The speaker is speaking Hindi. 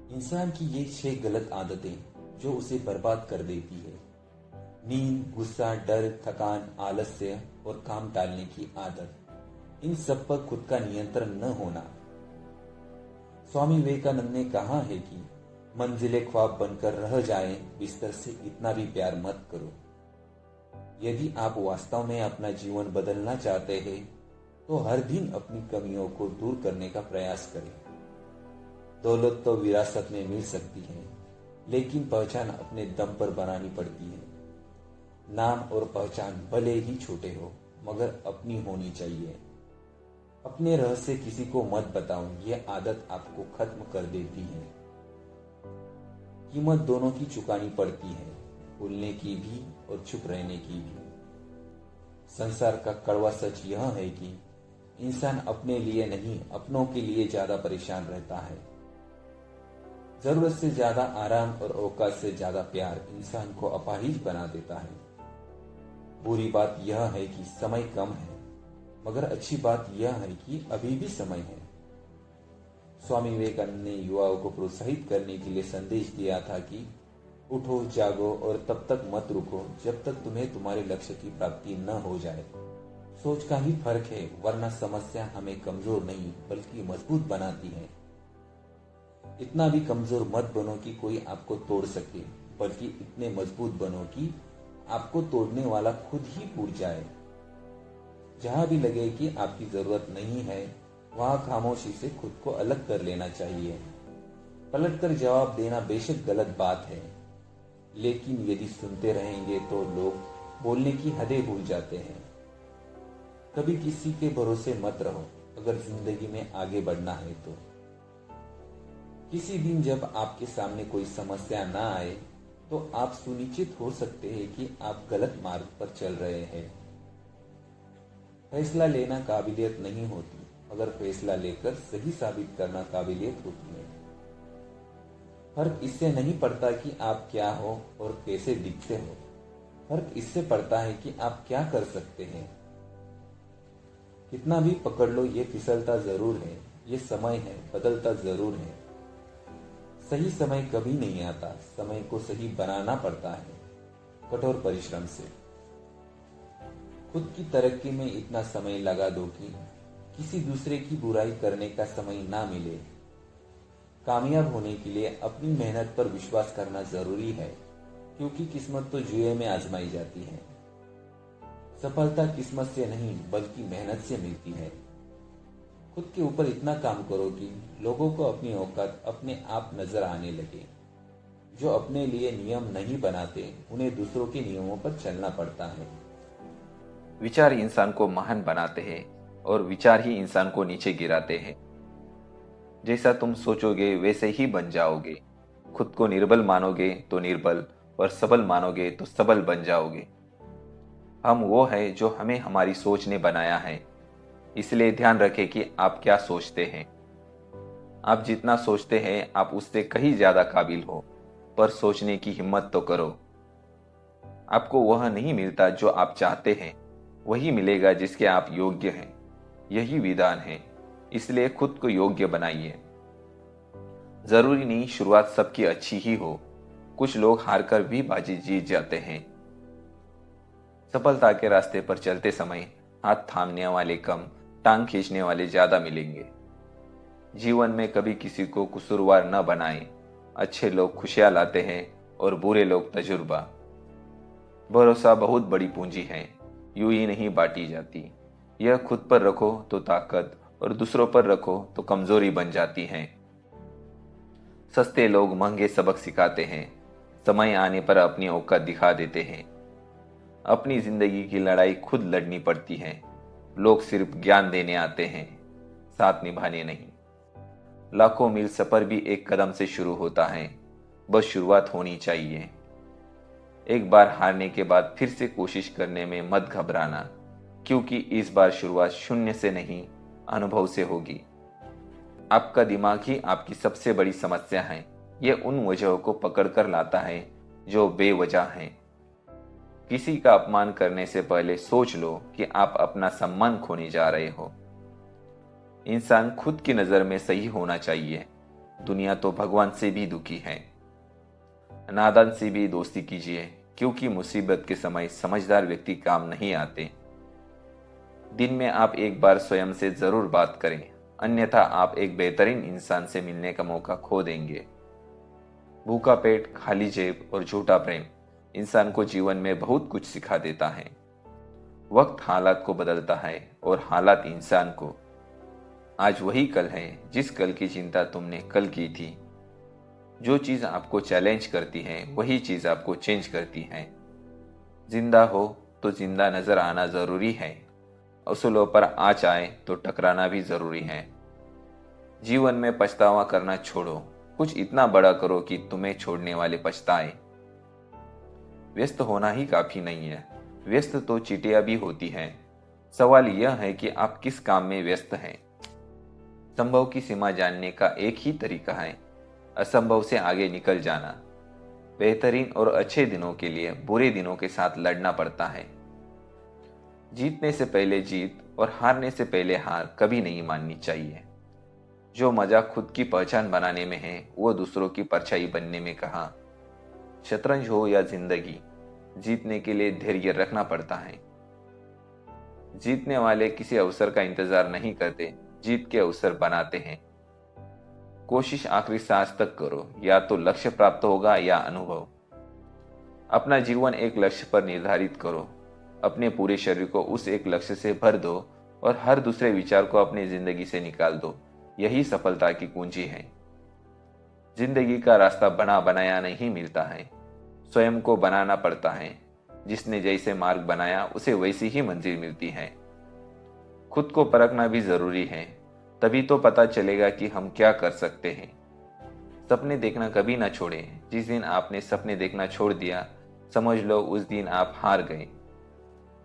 इंसान की ये 6 गलत आदतें जो उसे बर्बाद कर देती है। नींद, गुस्सा, डर, थकान, आलस्य और काम टालने की आदत। इन सब पर खुद का नियंत्रण न होना। स्वामी विवेकानंद ने कहा है कि मंजिले ख्वाब बनकर रह जाएं, बिस्तर से इतना भी प्यार मत करो। यदि आप वास्तव में अपना जीवन बदलना चाहते हैं तो हर दिन अपनी कमियों को दूर करने का प्रयास करें। दौलत तो विरासत में मिल सकती है, लेकिन पहचान अपने दम पर बनानी पड़ती है। नाम और पहचान भले ही छोटे हो, मगर अपनी होनी चाहिए। अपने रहस्य किसी को मत बताओ, ये आदत आपको खत्म कर देती है। कीमत दोनों की चुकानी पड़ती है, बोलने की भी और चुप रहने की भी। संसार का कड़वा सच यह है कि इंसान अपने लिए नहीं, अपनों के लिए ज्यादा परेशान रहता है। जरूरत से ज्यादा आराम और औकात से ज्यादा प्यार इंसान को अपाहिज बना देता है। बुरी बात यह है कि समय कम है, मगर अच्छी बात यह है कि अभी भी समय है। स्वामी विवेकानंद ने युवाओं को प्रोत्साहित करने के लिए संदेश दिया था कि उठो, जागो और तब तक मत रुको जब तक तुम्हें तुम्हारे लक्ष्य की प्राप्ति न हो जाए। सोच का ही फर्क है, वरना समस्या हमें कमजोर नहीं बल्कि मजबूत बनाती है। इतना भी कमजोर मत बनो कि कोई आपको तोड़ सके, बल्कि इतने मजबूत बनो कि आपको तोड़ने वाला खुद ही टूट जाए। जहां भी लगे कि आपकी जरूरत नहीं है, वहां खामोशी से खुद को अलग कर लेना चाहिए। पलटकर जवाब देना बेशक गलत बात है, लेकिन यदि सुनते रहेंगे तो लोग बोलने की हदें भूल जाते हैं। कभी किसी के भरोसे मत रहो अगर जिंदगी में आगे बढ़ना है तो। किसी दिन जब आपके सामने कोई समस्या ना आए तो आप सुनिश्चित हो सकते हैं कि आप गलत मार्ग पर चल रहे हैं। फैसला लेना काबिलियत नहीं होती, मगर फैसला लेकर सही साबित करना काबिलियत होती है। फर्क इससे नहीं पड़ता कि आप क्या हो और कैसे दिखते हो, फर्क इससे पड़ता है कि आप क्या कर सकते हैं। कितना भी पकड़ लो, ये फिसलता जरूर है। ये समय है, बदलता जरूर है। सही समय कभी नहीं आता, समय को सही बनाना पड़ता है, कठोर परिश्रम से। खुद की तरक्की में इतना समय लगा दो कि किसी दूसरे की बुराई करने का समय ना मिले। कामयाब होने के लिए अपनी मेहनत पर विश्वास करना जरूरी है, क्योंकि किस्मत तो जुए में आजमाई जाती है। सफलता किस्मत से नहीं बल्कि मेहनत से मिलती है। खुद के ऊपर इतना काम करो कि लोगों को अपनी औकात अपने आप नजर आने लगे। जो अपने लिए नियम नहीं बनाते, उन्हें दूसरों के नियमों पर चलना पड़ता है। विचार इंसान को महान बनाते हैं और विचार ही इंसान को नीचे गिराते हैं। जैसा तुम सोचोगे वैसे ही बन जाओगे। खुद को निर्बल मानोगे तो निर्बल, और सबल मानोगे तो सबल बन जाओगे। हम वो है जो हमें हमारी सोच ने बनाया है, इसलिए ध्यान रखें कि आप क्या सोचते हैं। आप जितना सोचते हैं आप उससे कहीं ज्यादा काबिल हो, पर सोचने की हिम्मत तो करो। आपको वह नहीं मिलता जो आप चाहते हैं, वही मिलेगा जिसके आप योग्य हैं। यही विधान है, इसलिए खुद को योग्य बनाइए। जरूरी नहीं शुरुआत सबकी अच्छी ही हो, कुछ लोग हारकर भी बाजी जीत जाते हैं। सफलता के रास्ते पर चलते समय हाथ थामने वाले कम, टांग खींचने वाले ज्यादा मिलेंगे। जीवन में कभी किसी को कसूरवार न बनाएं। अच्छे लोग खुशियां लाते हैं और बुरे लोग तजुर्बा। भरोसा बहुत बड़ी पूंजी है, यूं ही नहीं बांटी जाती। यह खुद पर रखो तो ताकत, और दूसरों पर रखो तो कमजोरी बन जाती है। सस्ते लोग महंगे सबक सिखाते हैं, समय आने पर अपनी औकात दिखा देते हैं। अपनी जिंदगी की लड़ाई खुद लड़नी पड़ती है। लोग सिर्फ ज्ञान देने आते हैं, साथ निभाने नहीं। लाखों मील सफर भी एक कदम से शुरू होता है, बस शुरुआत होनी चाहिए। एक बार हारने के बाद फिर से कोशिश करने में मत घबराना, क्योंकि इस बार शुरुआत शून्य से नहीं, अनुभव से होगी। आपका दिमाग ही आपकी सबसे बड़ी समस्या है। यह उन वजहों को पकड़ कर लाता है जो बेवजह हैं। किसी का अपमान करने से पहले सोच लो कि आप अपना सम्मान खोने जा रहे हो। इंसान खुद की नजर में सही होना चाहिए, दुनिया तो भगवान से भी दुखी है। नादान से भी दोस्ती कीजिए, क्योंकि मुसीबत के समय समझदार व्यक्ति काम नहीं आते। दिन में आप एक बार स्वयं से जरूर बात करें, अन्यथा आप एक बेहतरीन इंसान से मिलने का मौका खो देंगे। भूखा पेट, खाली जेब और झूठा प्रेम इंसान को जीवन में बहुत कुछ सिखा देता है। वक्त हालात को बदलता है और हालात इंसान को। आज वही कल है जिस कल की चिंता तुमने कल की थी। जो चीज आपको चैलेंज करती है वही चीज आपको चेंज करती है। जिंदा हो तो जिंदा नजर आना जरूरी है। असूलों पर आँच आए तो टकराना भी जरूरी है। जीवन में पछतावा करना छोड़ो, कुछ इतना बड़ा करो कि तुम्हें छोड़ने वाले पछताए। व्यस्त होना ही काफी नहीं है, व्यस्त तो चीटियां भी होती हैं। सवाल यह है कि आप किस काम में व्यस्त हैं। संभव की सीमा जानने का एक ही तरीका है, असंभव से आगे निकल जाना। बेहतरीन और अच्छे दिनों के लिए बुरे दिनों के साथ लड़ना पड़ता है। जीतने से पहले जीत और हारने से पहले हार कभी नहीं माननी चाहिए। जो मजा खुद की पहचान बनाने में है वो दूसरों की परछाई बनने में कहाँ। शतरंज हो या जिंदगी, जीतने के लिए धैर्य रखना पड़ता है। जीतने वाले किसी अवसर का इंतजार नहीं करते, जीत के अवसर बनाते हैं। कोशिश आखिरी सांस तक करो, या तो लक्ष्य प्राप्त होगा या अनुभव। अपना जीवन एक लक्ष्य पर निर्धारित करो, अपने पूरे शरीर को उस एक लक्ष्य से भर दो और हर दूसरे विचार को अपनी जिंदगी से निकाल दो। यही सफलता की कुंजी है। जिंदगी का रास्ता बना बनाया नहीं मिलता है, स्वयं को बनाना पड़ता है। जिसने जैसे मार्ग बनाया उसे वैसी ही मंजिल मिलती है। खुद को परखना भी जरूरी है, तभी तो पता चलेगा कि हम क्या कर सकते हैं। सपने देखना कभी ना छोड़ें। जिस दिन आपने सपने देखना छोड़ दिया, समझ लो उस दिन आप हार गए।